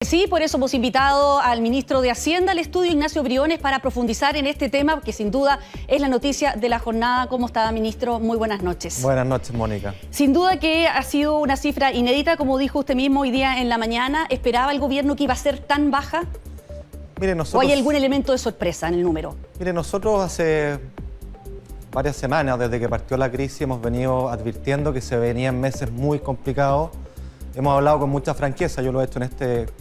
Sí, por eso hemos invitado al ministro de Hacienda al estudio, Ignacio Briones, para profundizar en este tema, que sin duda es la noticia de la jornada. ¿Cómo está, ministro? Muy buenas noches. Buenas noches, Mónica. Sin duda que ha sido una cifra inédita, como dijo usted mismo hoy día en la mañana. ¿Esperaba el gobierno que iba a ser tan baja? Mire, ¿O hay algún elemento de sorpresa en el número? Mire, nosotros hace varias semanas, desde que partió la crisis, hemos venido advirtiendo que se venían meses muy complicados. Hemos hablado con mucha franqueza, yo lo he hecho en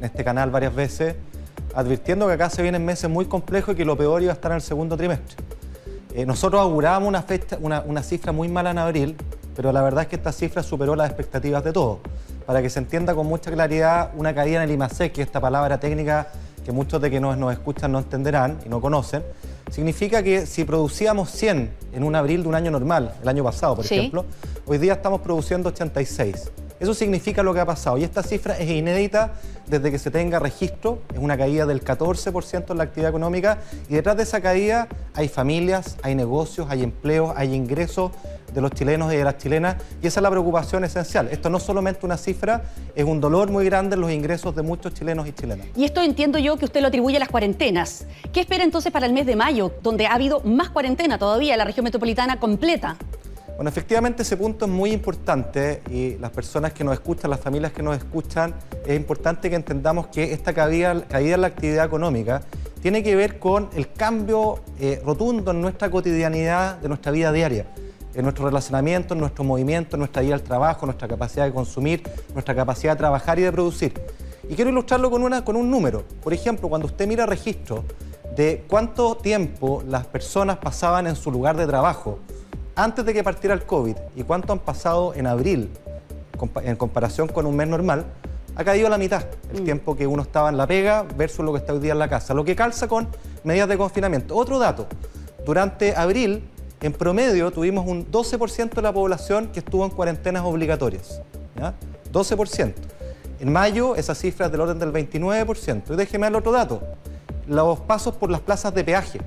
este canal varias veces, advirtiendo que acá se vienen meses muy complejos y que lo peor iba a estar en el segundo trimestre. Nosotros augurábamos una cifra muy mala en abril, pero la verdad es que esta cifra superó las expectativas de todos. Para que se entienda con mucha claridad, una caída en el IMASEC, que es esta palabra técnica que muchos de que nos escuchan no entenderán y no conocen, significa que si producíamos 100 en un abril de un año normal, el año pasado, por ejemplo, hoy día estamos produciendo 86. Eso significa lo que ha pasado y esta cifra es inédita desde que se tenga registro, es una caída del 14% en la actividad económica y detrás de esa caída hay familias, hay negocios, hay empleos, hay ingresos de los chilenos y de las chilenas y esa es la preocupación esencial. Esto no es solamente una cifra, es un dolor muy grande en los ingresos de muchos chilenos y chilenas. Y esto entiendo yo que usted lo atribuye a las cuarentenas. ¿Qué espera entonces para el mes de mayo, donde ha habido más cuarentena todavía, la región metropolitana completa? Bueno, efectivamente ese punto es muy importante y las personas que nos escuchan, las familias que nos escuchan, es importante que entendamos que esta caída en la actividad económica tiene que ver con el cambio rotundo en nuestra cotidianidad de nuestra vida diaria, en nuestro relacionamiento, en nuestro movimiento, en nuestra ida al trabajo, nuestra capacidad de consumir, nuestra capacidad de trabajar y de producir. Y quiero ilustrarlo con un número. Por ejemplo, cuando usted mira registro de cuánto tiempo las personas pasaban en su lugar de trabajo antes de que partiera el COVID y cuánto han pasado en abril en comparación con un mes normal, ha caído a la mitad el tiempo que uno estaba en la pega versus lo que está hoy día en la casa, lo que calza con medidas de confinamiento. Otro dato, durante abril, en promedio, tuvimos un 12% de la población que estuvo en cuarentenas obligatorias, ¿ya? 12%. En mayo, esa cifra es del orden del 29%. Y déjeme ver el otro dato, los pasos por las plazas de peaje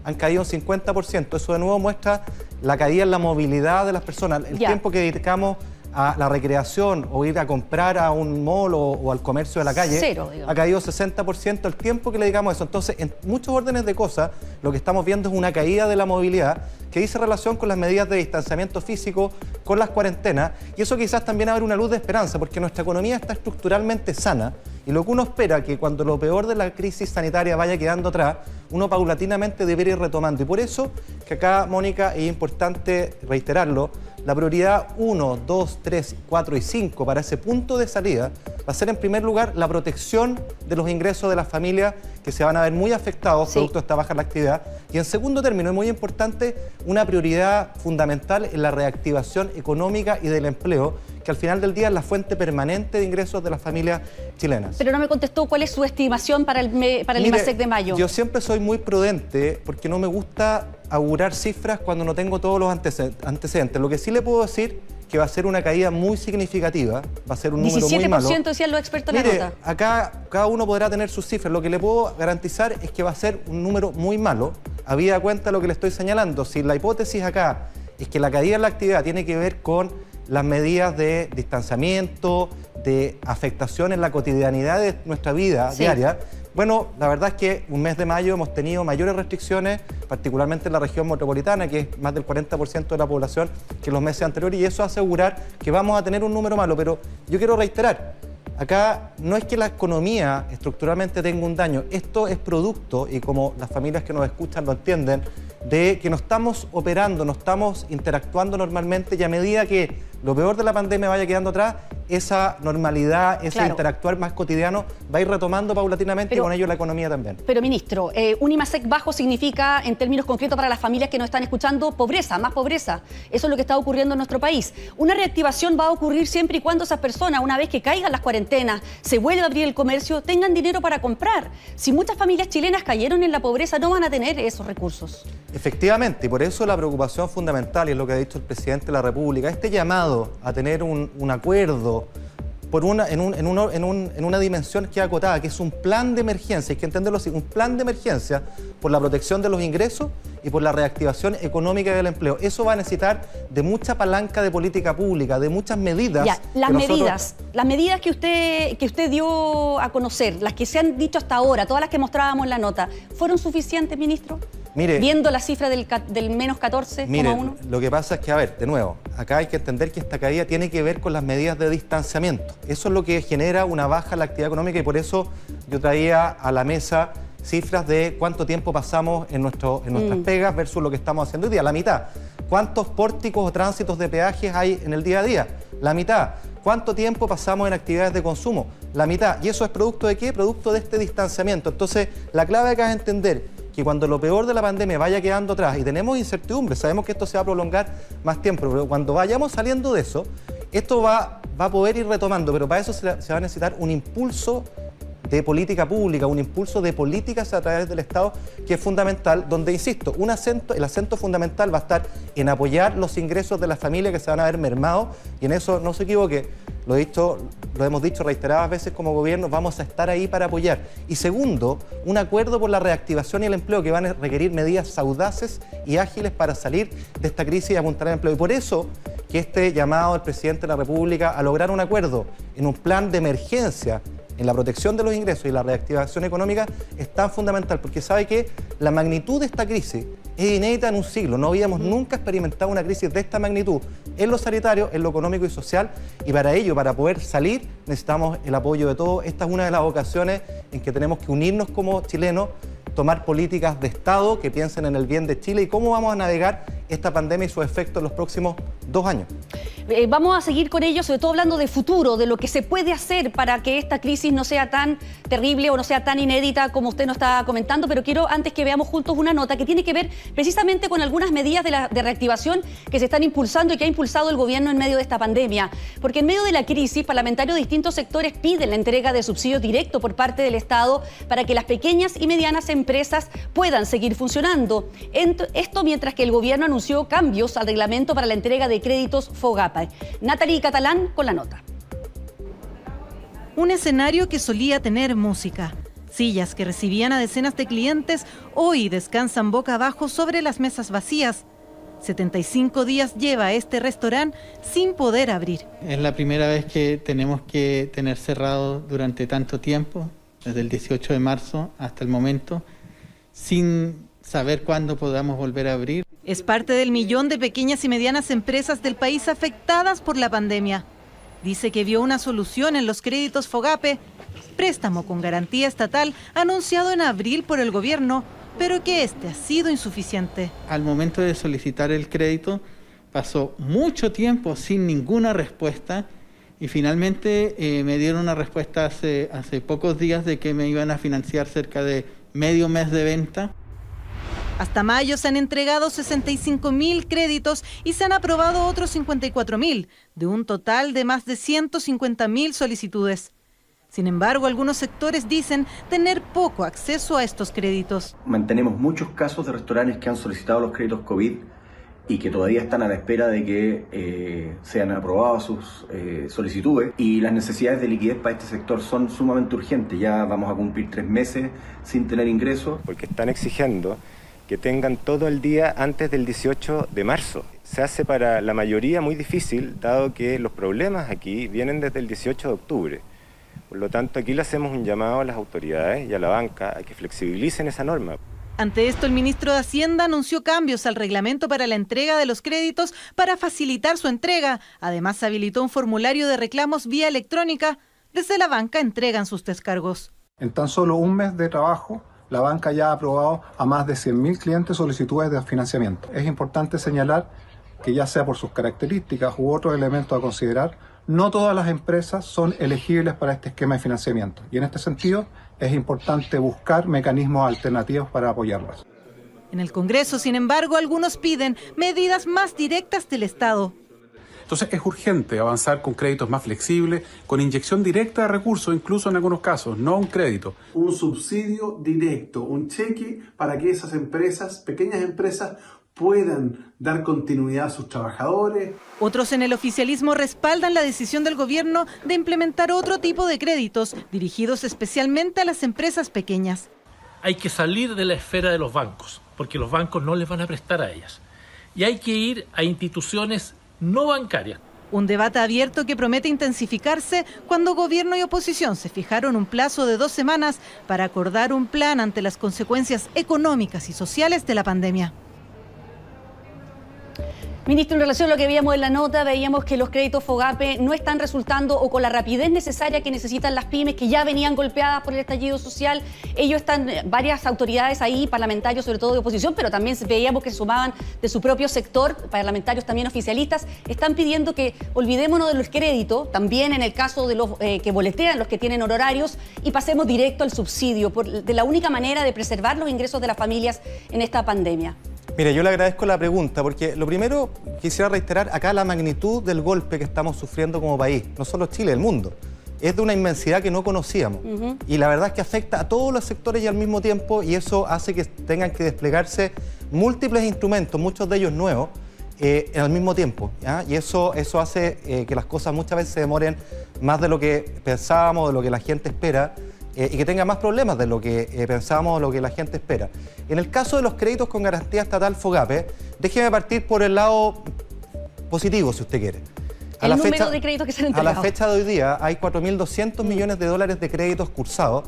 han caído un 50%. Eso de nuevo muestra la caída en la movilidad de las personas. El tiempo que dedicamos a la recreación o ir a comprar a un mall o al comercio de la calle ha caído 60% el tiempo que le dedicamos a eso. Entonces, en muchos órdenes de cosas, lo que estamos viendo es una caída de la movilidad que dice relación con las medidas de distanciamiento físico, con las cuarentenas, y eso quizás también abre una luz de esperanza, porque nuestra economía está estructuralmente sana, y lo que uno espera que cuando lo peor de la crisis sanitaria vaya quedando atrás, uno paulatinamente debería ir retomando. Y por eso que acá, Mónica, es importante reiterarlo, la prioridad 1, 2, 3, 4 y 5 para ese punto de salida va a ser en primer lugar la protección de los ingresos de las familias que se van a ver muy afectados producto de esta baja en la actividad. Y en segundo término, es muy importante, una prioridad fundamental en la reactivación económica y del empleo, que al final del día es la fuente permanente de ingresos de las familias chilenas. Pero no me contestó cuál es su estimación para el IMASEC de mayo. Yo siempre soy muy prudente porque no me gusta augurar cifras cuando no tengo todos los antecedentes. Lo que sí le puedo decir que va a ser una caída muy significativa, va a ser un número muy malo. 17% decían los expertos en la nota. Acá cada uno podrá tener sus cifras. Lo que le puedo garantizar es que va a ser un número muy malo, habida cuenta de lo que le estoy señalando. Si la hipótesis acá es que la caída en la actividad tiene que ver con las medidas de distanciamiento, de afectación en la cotidianidad de nuestra vida diaria. Bueno, la verdad es que un mes de mayo hemos tenido mayores restricciones, particularmente en la región metropolitana, que es más del 40% de la población que los meses anteriores, y eso asegurar que vamos a tener un número malo. Pero yo quiero reiterar, acá no es que la economía estructuralmente tenga un daño, esto es producto, y como las familias que nos escuchan lo entienden, de que no estamos operando, no estamos interactuando normalmente, y a medida que lo peor de la pandemia vaya quedando atrás, esa normalidad, ese interactuar más cotidiano va a ir retomando paulatinamente y con ello la economía también. Pero, ministro, un IMASEC bajo significa, en términos concretos para las familias que nos están escuchando, pobreza, más pobreza. Eso es lo que está ocurriendo en nuestro país. Una reactivación va a ocurrir siempre y cuando esas personas, una vez que caigan las cuarentenas, se vuelva a abrir el comercio, tengan dinero para comprar. Si muchas familias chilenas cayeron en la pobreza, no van a tener esos recursos. Efectivamente, y por eso la preocupación fundamental, y es lo que ha dicho el presidente de la República, este llamado a tener un acuerdo en una dimensión que es acotada, que es un plan de emergencia, hay que entenderlo así, un plan de emergencia por la protección de los ingresos y por la reactivación económica del empleo. Eso va a necesitar de mucha palanca de política pública, de muchas medidas. Ya, las medidas que usted dio a conocer, las que se han dicho hasta ahora, todas las que mostrábamos en la nota, ¿fueron suficientes, ministro? Mire, viendo la cifra del menos 14,1. Mire, lo que pasa es que, a ver, de nuevo, acá hay que entender que esta caída tiene que ver con las medidas de distanciamiento. Eso es lo que genera una baja en la actividad económica y por eso yo traía a la mesa cifras de cuánto tiempo pasamos en nuestras pegas versus lo que estamos haciendo hoy día, la mitad. ¿Cuántos pórticos o tránsitos de peajes hay en el día a día? La mitad. ¿Cuánto tiempo pasamos en actividades de consumo? La mitad. ¿Y eso es producto de qué? Producto de este distanciamiento. Entonces, la clave acá es entender que cuando lo peor de la pandemia vaya quedando atrás y tenemos incertidumbre, sabemos que esto se va a prolongar más tiempo, pero cuando vayamos saliendo de eso, esto va a poder ir retomando, pero para eso se va a necesitar un impulso de política pública, un impulso de políticas a través del Estado que es fundamental, donde, insisto, el acento fundamental va a estar en apoyar los ingresos de las familias que se van a ver mermados y en eso no se equivoque, lo hemos dicho reiteradas veces como gobierno, vamos a estar ahí para apoyar. Y segundo, un acuerdo por la reactivación y el empleo que van a requerir medidas audaces y ágiles para salir de esta crisis y apuntar al empleo. Y por eso que este llamado del presidente de la República a lograr un acuerdo en un plan de emergencia en la protección de los ingresos y la reactivación económica es tan fundamental, porque sabe que la magnitud de esta crisis es inédita en un siglo. No habíamos nunca experimentado una crisis de esta magnitud en lo sanitario, en lo económico y social, y para ello, para poder salir, necesitamos el apoyo de todos. Esta es una de las ocasiones en que tenemos que unirnos como chilenos, tomar políticas de Estado que piensen en el bien de Chile y cómo vamos a navegar esta pandemia y sus efectos en los próximos 2 años. Vamos a seguir con ello, sobre todo hablando de futuro, de lo que se puede hacer para que esta crisis no sea tan terrible o no sea tan inédita como usted nos está comentando, pero quiero antes que veamos juntos una nota que tiene que ver precisamente con algunas medidas de reactivación que se están impulsando y que ha impulsado el gobierno en medio de esta pandemia. Porque en medio de la crisis, parlamentarios de distintos sectores piden la entrega de subsidio directo por parte del Estado para que las pequeñas y medianas empresas puedan seguir funcionando. Esto mientras que el gobierno anunció cambios al reglamento para la entrega de créditos FOGAPE. Natalie Catalán con la nota. Un escenario que solía tener música. Sillas que recibían a decenas de clientes hoy descansan boca abajo sobre las mesas vacías. 75 días lleva este restaurante sin poder abrir. Es la primera vez que tenemos que tener cerrado durante tanto tiempo, desde el 18 de marzo hasta el momento, sin saber cuándo podamos volver a abrir. Es parte del millón de pequeñas y medianas empresas del país afectadas por la pandemia. Dice que vio una solución en los créditos FOGAPE, préstamo con garantía estatal anunciado en abril por el gobierno, pero que este ha sido insuficiente. Al momento de solicitar el crédito pasó mucho tiempo sin ninguna respuesta y finalmente me dieron una respuesta hace pocos días de que me iban a financiar cerca de medio mes de venta. Hasta mayo se han entregado 65.000 créditos y se han aprobado otros 54.000, de un total de más de 150.000 solicitudes. Sin embargo, algunos sectores dicen tener poco acceso a estos créditos. Mantenemos muchos casos de restaurantes que han solicitado los créditos COVID y que todavía están a la espera de que sean aprobadas sus solicitudes. Y las necesidades de liquidez para este sector son sumamente urgentes. Ya vamos a cumplir 3 meses sin tener ingresos. Porque están exigiendo que tengan todo el día antes del 18 de marzo. Se hace para la mayoría muy difícil, dado que los problemas aquí vienen desde el 18 de octubre. Por lo tanto, aquí le hacemos un llamado a las autoridades y a la banca a que flexibilicen esa norma. Ante esto, el ministro de Hacienda anunció cambios al reglamento para la entrega de los créditos para facilitar su entrega. Además, habilitó un formulario de reclamos vía electrónica. Desde la banca entregan sus descargos. En tan solo un mes de trabajo, la banca ya ha aprobado a más de 100.000 clientes solicitudes de financiamiento. Es importante señalar que ya sea por sus características u otros elementos a considerar, no todas las empresas son elegibles para este esquema de financiamiento. Y en este sentido, es importante buscar mecanismos alternativos para apoyarlas. En el Congreso, sin embargo, algunos piden medidas más directas del Estado. Entonces es urgente avanzar con créditos más flexibles, con inyección directa de recursos, incluso en algunos casos, no un crédito. Un subsidio directo, un cheque para que esas empresas, pequeñas empresas, puedan dar continuidad a sus trabajadores. Otros en el oficialismo respaldan la decisión del gobierno de implementar otro tipo de créditos dirigidos especialmente a las empresas pequeñas. Hay que salir de la esfera de los bancos, porque los bancos no les van a prestar a ellas. Y hay que ir a instituciones no bancarias. Un debate abierto que promete intensificarse cuando gobierno y oposición se fijaron un plazo de 2 semanas para acordar un plan ante las consecuencias económicas y sociales de la pandemia. Ministro, en relación a lo que veíamos en la nota, veíamos que los créditos FOGAPE no están resultando o con la rapidez necesaria que necesitan las pymes que ya venían golpeadas por el estallido social. Ellos están, varias autoridades ahí, parlamentarios sobre todo de oposición, pero también veíamos que se sumaban de su propio sector, parlamentarios también oficialistas, están pidiendo que olvidémonos de los créditos, también en el caso de los que boletean, los que tienen honorarios, y pasemos directo al subsidio, de la única manera de preservar los ingresos de las familias en esta pandemia. Mire, yo le agradezco la pregunta porque lo primero quisiera reiterar acá la magnitud del golpe que estamos sufriendo como país, no solo Chile, el mundo. Es de una inmensidad que no conocíamos y la verdad es que afecta a todos los sectores y al mismo tiempo, y eso hace que tengan que desplegarse múltiples instrumentos, muchos de ellos nuevos, al mismo tiempo, ¿ya? Y eso hace que las cosas muchas veces se demoren más de lo que pensábamos, de lo que la gente espera. Y que tenga más problemas de lo que pensábamos o lo que la gente espera. En el caso de los créditos con garantía estatal FOGAPE, déjeme partir por el lado positivo, si usted quiere. El número de créditos que se han entregado. A la fecha de hoy día hay 4.200 millones de dólares de créditos cursados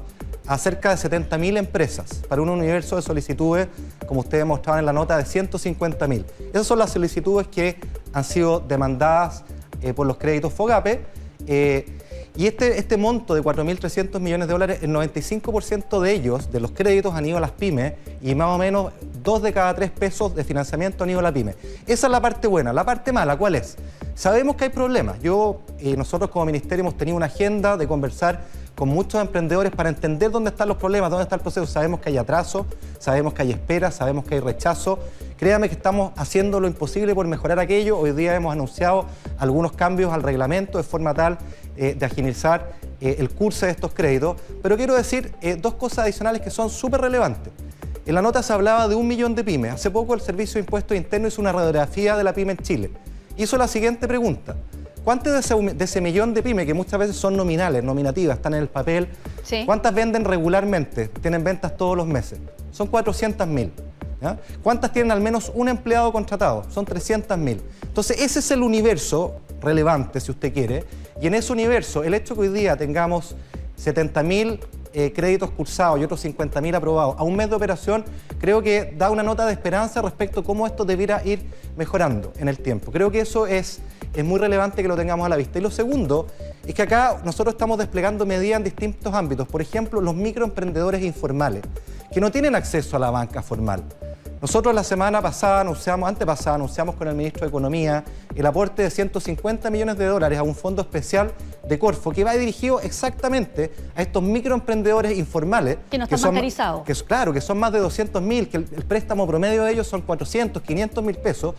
a cerca de 70.000 empresas para un universo de solicitudes, como ustedes mostraban en la nota, de 150.000. Esas son las solicitudes que han sido demandadas por los créditos FOGAPE. Y este monto de 4.300 millones de dólares, el 95% de ellos, de los créditos, han ido a las pymes y más o menos 2 de cada 3 pesos de financiamiento han ido a la pyme. Esa es la parte buena. La parte mala, ¿cuál es? Sabemos que hay problemas. Nosotros como ministerio hemos tenido una agenda de conversar con muchos emprendedores para entender dónde están los problemas, dónde está el proceso. Sabemos que hay atraso, sabemos que hay espera, sabemos que hay rechazo. Créame que estamos haciendo lo imposible por mejorar aquello. Hoy día hemos anunciado algunos cambios al reglamento de forma tal de agilizar el curso de estos créditos. Pero quiero decir 2 cosas adicionales que son súper relevantes. En la nota se hablaba de 1 millón de pymes. Hace poco el Servicio de Impuestos Internos hizo una radiografía de la pyme en Chile. Hizo la siguiente pregunta. ¿Cuántas de ese millón de pymes, que muchas veces son nominales, nominativas, están en el papel, sí, cuántas venden regularmente, tienen ventas todos los meses? Son 400.000. ¿Ya? ¿Cuántas tienen al menos un empleado contratado? Son 300.000. Entonces, ese es el universo relevante, si usted quiere, y en ese universo, el hecho que hoy día tengamos 70.000 créditos cursados y otros 50.000 aprobados a un mes de operación, creo que da una nota de esperanza respecto a cómo esto debiera ir mejorando en el tiempo. Creo que eso es muy relevante que lo tengamos a la vista. Y lo segundo es que acá nosotros estamos desplegando medidas en distintos ámbitos. Por ejemplo, los microemprendedores informales, que no tienen acceso a la banca formal. Nosotros la semana pasada anunciamos con el ministro de Economía el aporte de 150 millones de dólares a un fondo especial de Corfo que va dirigido exactamente a estos microemprendedores informales. Que no están bancarizados. Claro, que son más de 200.000, que el préstamo promedio de ellos son 400, 500.000 pesos,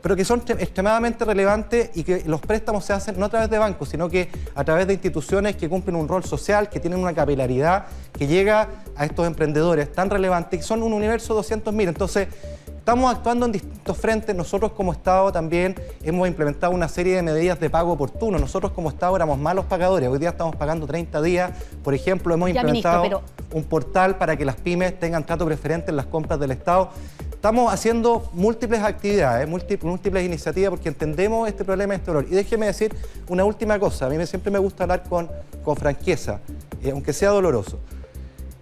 pero que son extremadamente relevantes y que los préstamos se hacen no a través de bancos, sino que a través de instituciones que cumplen un rol social, que tienen una capilaridad que llega a estos emprendedores tan relevantes, que son un universo de 200.000. Entonces, estamos actuando en distintos frentes. Nosotros como Estado también hemos implementado una serie de medidas de pago oportuno. Nosotros como Estado éramos malos pagadores, hoy día estamos pagando 30 días. Por ejemplo, hemos implementado un portal para que las pymes tengan trato preferente en las compras del Estado. Estamos haciendo múltiples actividades, múltiples iniciativas porque entendemos este problema y este dolor. Y déjeme decir una última cosa, a mí siempre me gusta hablar con franqueza, aunque sea doloroso.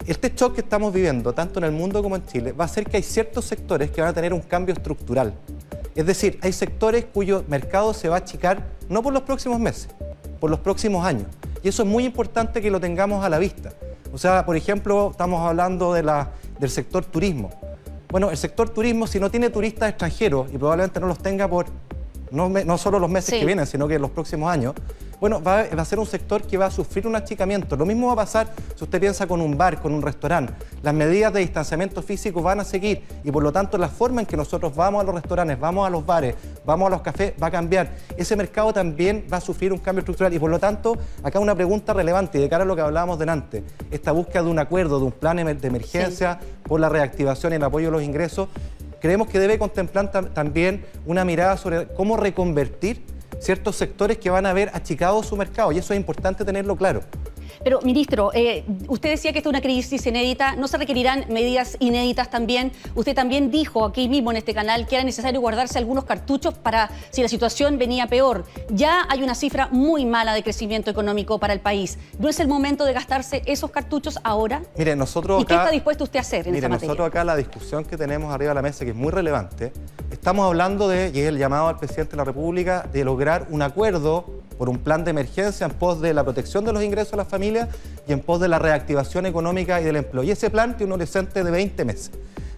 Este shock que estamos viviendo, tanto en el mundo como en Chile, va a hacer que hay ciertos sectores que van a tener un cambio estructural. Es decir, hay sectores cuyo mercado se va a achicar no por los próximos meses, por los próximos años. Y eso es muy importante que lo tengamos a la vista. O sea, por ejemplo, estamos hablando del sector turismo. Bueno, el sector turismo, si no tiene turistas extranjeros, y probablemente no los tenga por no solo los meses que vienen, sino que en los próximos años, bueno, va a ser un sector que va a sufrir un achicamiento. Lo mismo va a pasar si usted piensa con un bar, con un restaurante. Las medidas de distanciamiento físico van a seguir y por lo tanto la forma en que nosotros vamos a los restaurantes, vamos a los bares, vamos a los cafés, va a cambiar. Ese mercado también va a sufrir un cambio estructural y por lo tanto, acá una pregunta relevante y de cara a lo que hablábamos delante, esta búsqueda de un acuerdo, de un plan de emergencia por la reactivación y el apoyo a los ingresos. creemos que debe contemplar también una mirada sobre cómo reconvertir ciertos sectores que van a ver achicado su mercado, y eso es importante tenerlo claro. Pero, ministro, usted decía que esta es una crisis inédita, ¿no se requerirán medidas inéditas también? Usted también dijo aquí mismo en este canal que era necesario guardarse algunos cartuchos para si la situación venía peor. Ya hay una cifra muy mala de crecimiento económico para el país. ¿No es el momento de gastarse esos cartuchos ahora? Mire, nosotros ¿Y acá, qué está dispuesto usted a hacer en esa materia? Nosotros acá la discusión que tenemos arriba de la mesa, que es muy relevante, estamos hablando de, y es el llamado al presidente de la República, de lograr un acuerdo por un plan de emergencia en pos de la protección de los ingresos de las familias y en pos de la reactivación económica y del empleo. Y ese plan tiene un horizonte de 20 meses.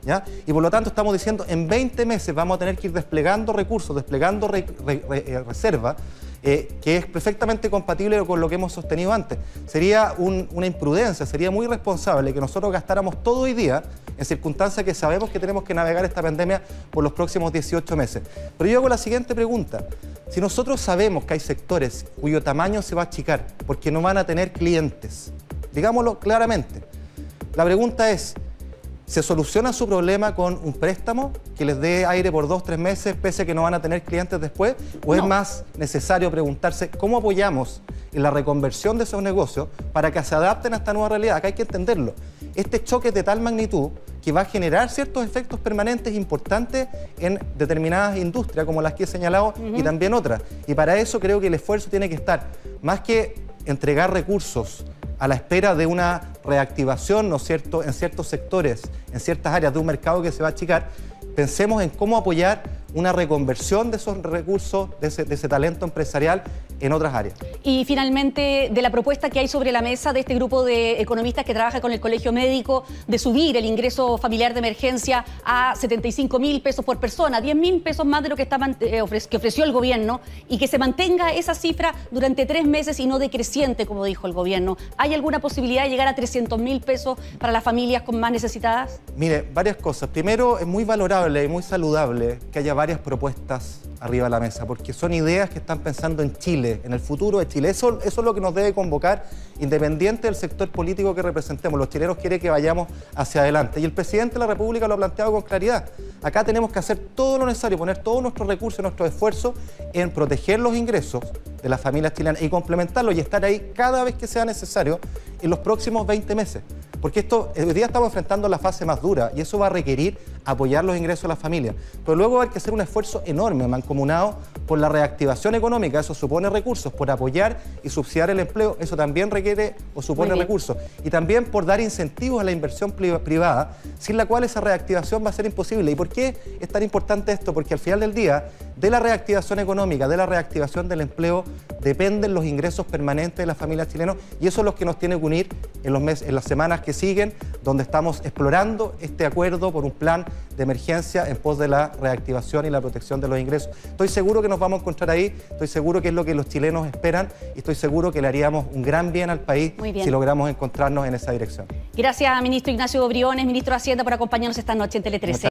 ¿Ya? Y por lo tanto estamos diciendo, en 20 meses vamos a tener que ir desplegando recursos, desplegando reserva, que es perfectamente compatible con lo que hemos sostenido antes. Sería una imprudencia, sería muy irresponsable que nosotros gastáramos todo hoy día en circunstancias que sabemos que tenemos que navegar esta pandemia por los próximos 18 meses. Pero yo hago la siguiente pregunta. Si nosotros sabemos que hay sectores cuyo tamaño se va a achicar porque no van a tener clientes, digámoslo claramente, la pregunta es, ¿se soluciona su problema con un préstamo que les dé aire por 2 o 3 meses pese a que no van a tener clientes después? ¿O es más necesario preguntarse cómo apoyamos en la reconversión de esos negocios para que se adapten a esta nueva realidad? Acá hay que entenderlo. Este choque es de tal magnitud que va a generar ciertos efectos permanentes importantes en determinadas industrias, como las que he señalado, y también otras. Y para eso creo que el esfuerzo tiene que estar, más que entregar recursos a la espera de una reactivación, ¿no es cierto?, en ciertos sectores, en ciertas áreas de un mercado que se va a achicar, pensemos en cómo apoyar una reconversión de esos recursos, de ese talento empresarial en otras áreas. Y finalmente, de la propuesta que hay sobre la mesa de este grupo de economistas que trabaja con el Colegio Médico de subir el ingreso familiar de emergencia a 75.000 pesos por persona, 10.000 pesos más de lo que ofreció el gobierno, y que se mantenga esa cifra durante 3 meses y no decreciente, como dijo el gobierno. ¿Hay alguna posibilidad de llegar a 300.000 pesos para las familias con más necesitadas? Mire, varias cosas. Primero, es muy valorable y muy saludable que haya varias propuestas arriba de la mesa, porque son ideas que están pensando en Chile, en el futuro de Chile. Eso es lo que nos debe convocar, independiente del sector político que representemos. Los chilenos quieren que vayamos hacia adelante. Y el presidente de la República lo ha planteado con claridad. Acá tenemos que hacer todo lo necesario, poner todos nuestros recursos, nuestros esfuerzos en proteger los ingresos de las familias chilenas y complementarlos y estar ahí cada vez que sea necesario en los próximos 20 meses. Porque hoy día estamos enfrentando la fase más dura y eso va a requerir apoyar los ingresos de las familias. Pero luego va a haber que hacer un esfuerzo enorme, mancomunado por la reactivación económica. Eso supone recursos, por apoyar y subsidiar el empleo. Eso también requiere o supone recursos. Y también por dar incentivos a la inversión privada, sin la cual esa reactivación va a ser imposible. ¿Y por qué es tan importante esto? Porque al final del día, de la reactivación económica, de la reactivación del empleo, dependen los ingresos permanentes de las familias chilenas, y eso es lo que nos tiene que unir en las semanas que siguen, donde estamos explorando este acuerdo por un plan de emergencia en pos de la reactivación y la protección de los ingresos. Estoy seguro que nos vamos a encontrar ahí, estoy seguro que es lo que los chilenos esperan y estoy seguro que le haríamos un gran bien al país si logramos encontrarnos en esa dirección. Gracias, ministro Ignacio Briones, ministro de Hacienda, por acompañarnos esta noche en Tele 13.